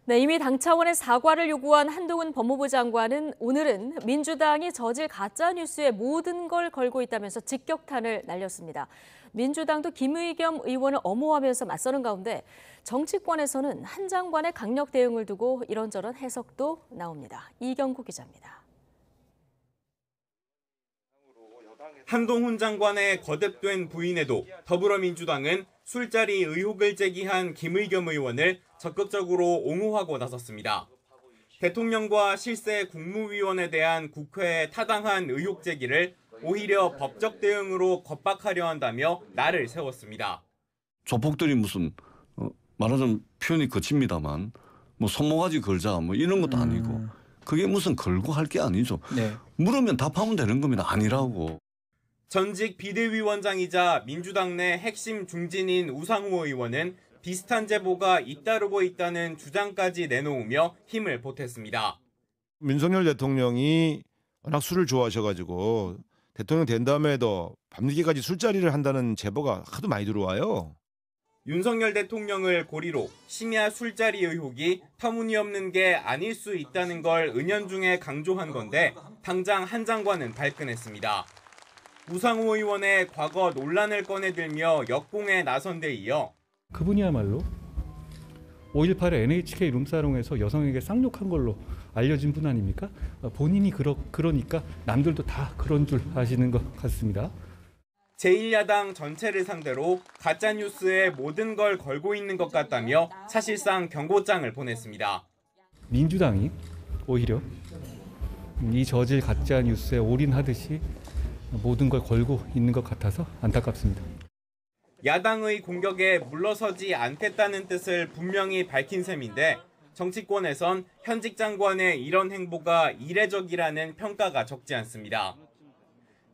네, 이미 당 차원의 사과를 요구한 한동훈 법무부 장관은 오늘은 민주당이 저질 가짜뉴스에 모든 걸 걸고 있다면서 직격탄을 날렸습니다. 민주당도 김의겸 의원을 엄호하면서 맞서는 가운데 정치권에서는 한 장관의 강력 대응을 두고 이런저런 해석도 나옵니다. 이경구 기자입니다. 한동훈 장관의 거듭된 부인에도 더불어민주당은 술자리 의혹을 제기한 김의겸 의원을 적극적으로 옹호하고 나섰습니다. 대통령과 실세 국무위원에 대한 국회의 타당한 의혹 제기를 오히려 법적 대응으로 겁박하려 한다며 날을 세웠습니다. 조폭들이 무슨 말하자면 표현이 거칩니다만 뭐 손모가지 걸자 뭐 이런 것도 아니고 그게 무슨 걸고 할 게 아니죠. 네. 물으면 답하면 되는 겁니다. 아니라고. 전직 비대위원장이자 민주당 내 핵심 중진인 우상호 의원은 비슷한 제보가 잇따르고 있다는 주장까지 내놓으며 힘을 보탰습니다. 윤석열 대통령이 워낙 술을 좋아하셔가지고 대통령 된 다음에도 밤늦게까지 술자리를 한다는 제보가 하도 많이 들어와요. 윤석열 대통령을 고리로 심야 술자리 의혹이 터무니없는 게 아닐 수 있다는 걸 은연중에 강조한 건데 당장 한 장관은 발끈했습니다. 우상호 의원의 과거 논란을 꺼내들며 역공에 나선 데 이어 그분이야말로 5.18 NHK 룸사롱에서 여성에게 쌍욕한 걸로 알려진 분 아닙니까? 본인이 그러니까 남들도 다 그런 줄 아시는 것 같습니다. 제1야당 전체를 상대로 가짜뉴스에 모든 걸 걸고 있는 것 같다며 사실상 경고장을 보냈습니다. 민주당이 오히려 이 저질 가짜뉴스에 올인하듯이 모든 걸 걸고 있는 것 같아서 안타깝습니다. 야당의 공격에 물러서지 않겠다는 뜻을 분명히 밝힌 셈인데 정치권에선 현직 장관의 이런 행보가 이례적이라는 평가가 적지 않습니다.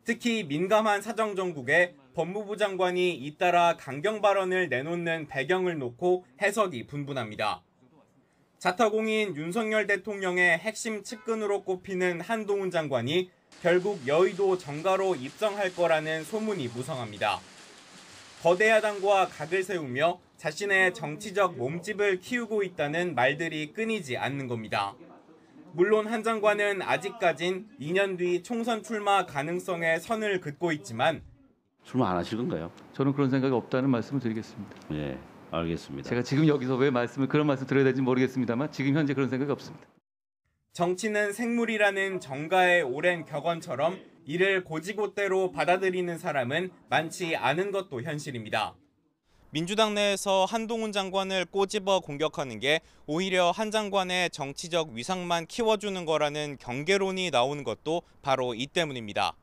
특히 민감한 사정정국에 법무부 장관이 잇따라 강경 발언을 내놓는 배경을 놓고 해석이 분분합니다. 자타공인 윤석열 대통령의 핵심 측근으로 꼽히는 한동훈 장관이 결국 여의도 정가로 입성할 거라는 소문이 무성합니다. 거대 야당과 각을 세우며 자신의 정치적 몸집을 키우고 있다는 말들이 끊이지 않는 겁니다. 물론 한 장관은 아직까진 2년 뒤 총선 출마 가능성에 선을 긋고 있지만 출마 안 하실 건가요? 저는 그런 생각이 없다는 말씀을 드리겠습니다. 예, 알겠습니다. 제가 지금 여기서 왜 그런 말씀 드려야 될지 모르겠습니다만 지금 현재 그런 생각이 없습니다. 정치는 생물이라는 정가의 오랜 격언처럼 이를 고지고대로 받아들이는 사람은 많지 않은 것도 현실입니다. 민주당 내에서 한동훈 장관을 꼬집어 공격하는 게 오히려 한 장관의 정치적 위상만 키워주는 거라는 경계론이 나오는 것도 바로 이 때문입니다.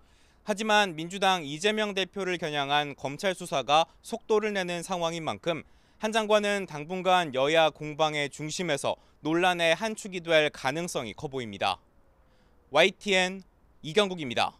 하지만 민주당 이재명 대표를 겨냥한 검찰 수사가 속도를 내는 상황인 만큼 한 장관은 당분간 여야 공방의 중심에서 논란의 한 축이 될 가능성이 커 보입니다. YTN 이경국입니다.